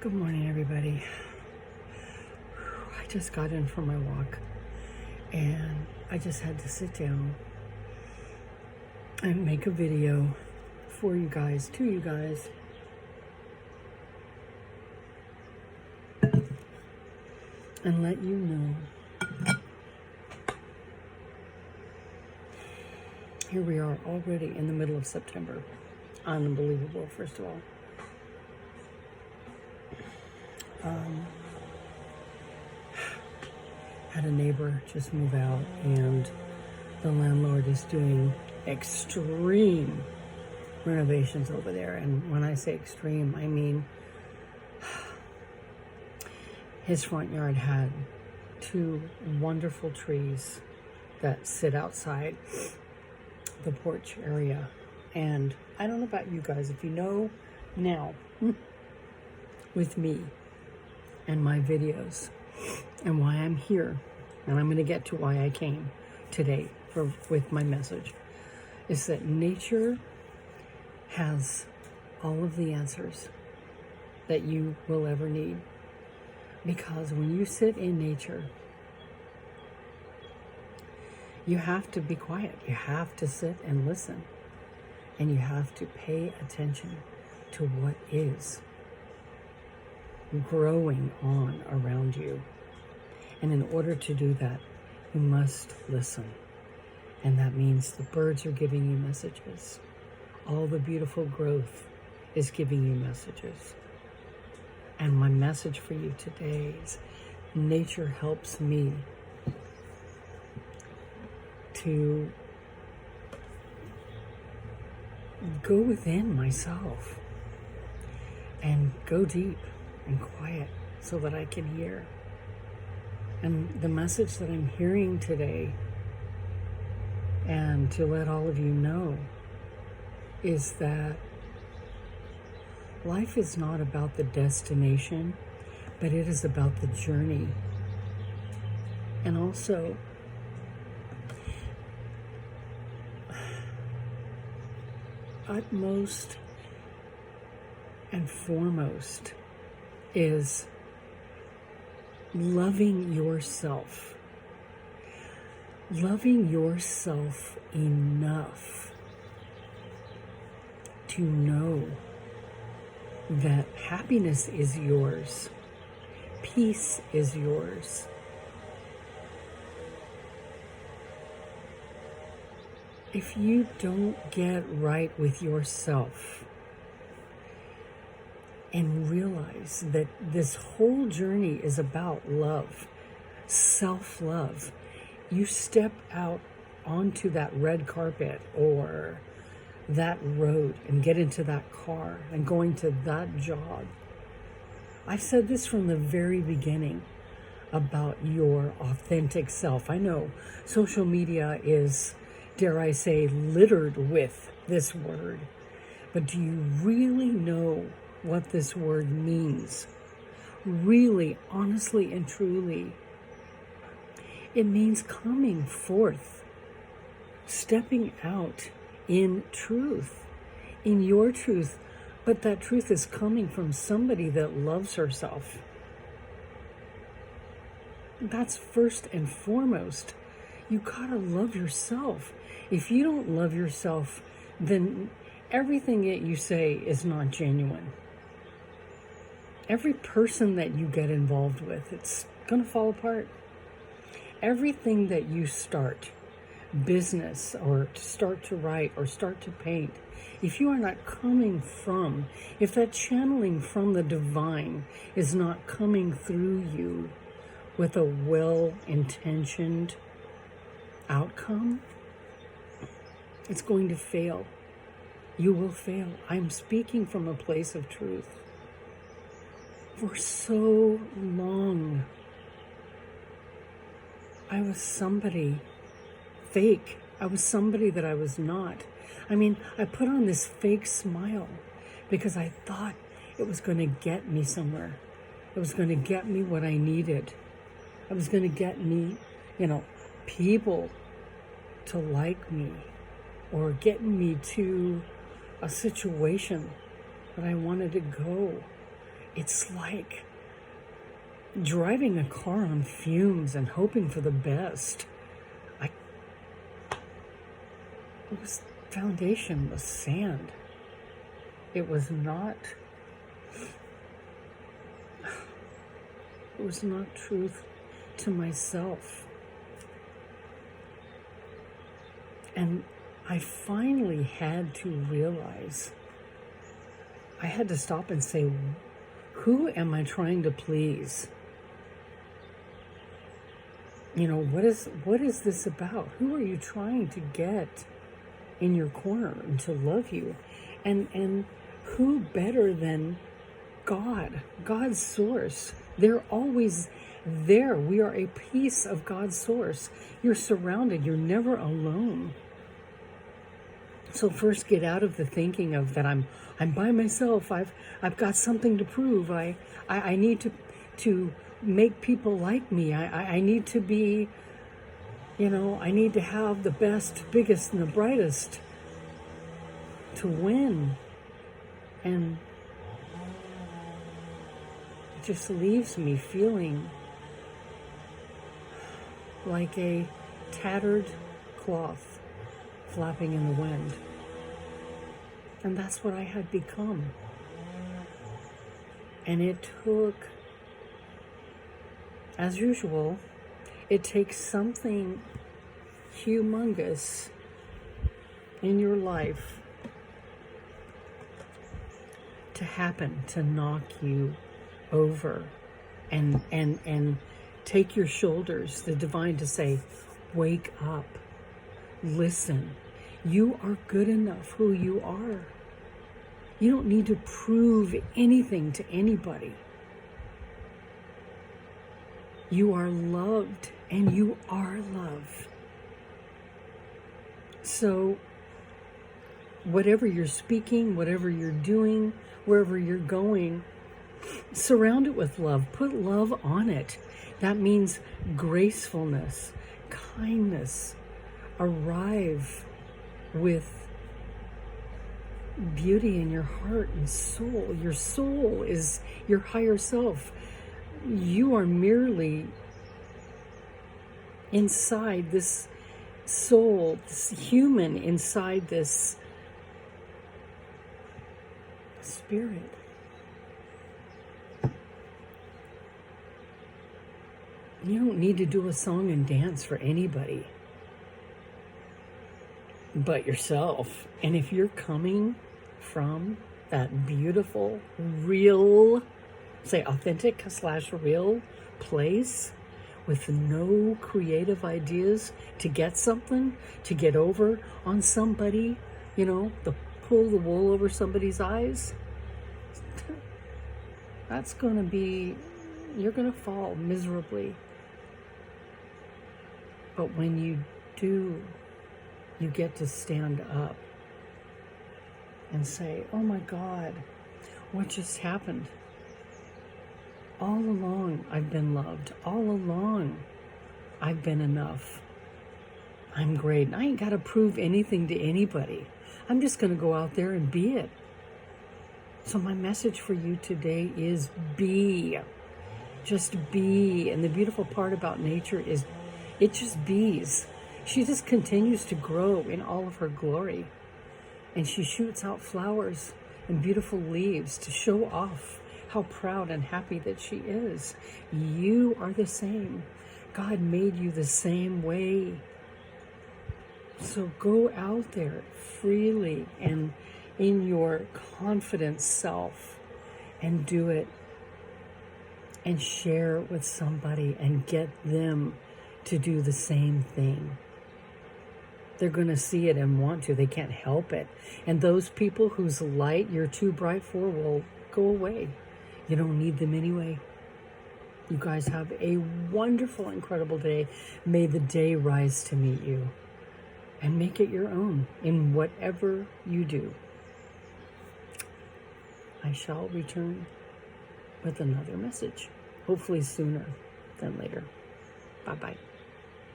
Good morning, everybody. I just got in from my walk and I just had to sit down and make a video for you guys, to you guys. And let you know. Here we are already in the middle of September. Unbelievable, first of all. Had a neighbor just move out, and the landlord is doing extreme renovations over there. And when I say extreme, I mean his front yard had two wonderful trees that sit outside the porch area. And I don't know about you guys, if you know now with me and my videos and why I'm here, and I'm going to get to why I came today with my message, is that nature has all of the answers that you will ever need. Because when you sit in nature, you have to be quiet. You have to sit and listen. And you have to pay attention to what is growing on around you. And in order to do that, you must listen. And that means the birds are giving you messages. All the beautiful growth is giving you messages. And my message for you today is nature helps me to go within myself and go deep and quiet so that I can hear. And the message that I'm hearing today, and to let all of you know, is that life is not about the destination, but it is about the journey. And also, utmost and foremost is loving yourself. Loving yourself enough to know that happiness is yours, peace is yours. If you don't get right with yourself and realize that this whole journey is about love, self-love, you step out onto that red carpet or that road and get into that car and going to that job. I've said this from the very beginning about your authentic self. I know social media is, dare I say, littered with this word, but do you really know what this word means? Really, honestly and truly, it means coming forth, stepping out in truth, in your truth, but that truth is coming from somebody that loves herself. That's first and foremost. You gotta love yourself. If you don't love yourself, then everything that you say is not genuine. Every person that you get involved with, it's gonna fall apart. Everything that you start, business, or start to write, or start to paint, if you are not coming from, if that channeling from the divine is not coming through you with a well-intentioned outcome, it's going to fail. You will fail. I'm speaking from a place of truth. For so long, I was somebody fake. I was somebody that I was not. I mean, I put on this fake smile because I thought it was going to get me somewhere. It was going to get me what I needed. It was going to get me, people to like me or getting me to a situation that I wanted to go. It's like driving a car on fumes and hoping for the best. It was foundation was sand. It was not truth to myself. And I finally had to realize, I had to stop and say, who am I trying to please? You know, what is this about? Who are you trying to get in your corner and to love you? And who better than God, God's source? They're always there. We are a piece of God's source. You're surrounded. You're never alone. So first, get out of the thinking of that I'm by myself. I've got something to prove. I need to make people like me. I need to be, I need to have the best, biggest, and the brightest to win. And it just leaves me feeling like a tattered cloth flapping in the wind. And that's what I had become. And it took, as usual, it takes something humongous in your life to happen, to knock you over and take your shoulders, the divine, to say, wake up, listen. You are good enough who you are. You don't need to prove anything to anybody. You are loved and you are love. So whatever you're speaking, whatever you're doing, wherever you're going, surround it with love. Put love on it. That means gracefulness, kindness. Arrive with beauty in your heart and soul. Your soul is your higher self. You are merely inside this soul, this human inside this spirit. You don't need to do a song and dance for anybody but yourself. And if you're coming from that beautiful, real, say authentic / real place with no creative ideas to get something, to get over on somebody, pull the wool over somebody's eyes, that's going to be, you're going to fall miserably. But when you do, you get to stand up and say, oh my God, what just happened? All along, I've been loved. All along, I've been enough. I'm great. And I ain't got to prove anything to anybody. I'm just going to go out there and be it. So my message for you today is be. Just be. And the beautiful part about nature is it just bees. She just continues to grow in all of her glory. And she shoots out flowers and beautiful leaves to show off how proud and happy that she is. You are the same. God made you the same way. So go out there freely and in your confident self and do it. And share with somebody and get them to do the same thing. They're going to see it and want to. They can't help it. And those people whose light you're too bright for will go away. You don't need them anyway. You guys have a wonderful, incredible day. May the day rise to meet you. And make it your own in whatever you do. I shall return with another message. Hopefully sooner than later. Bye-bye.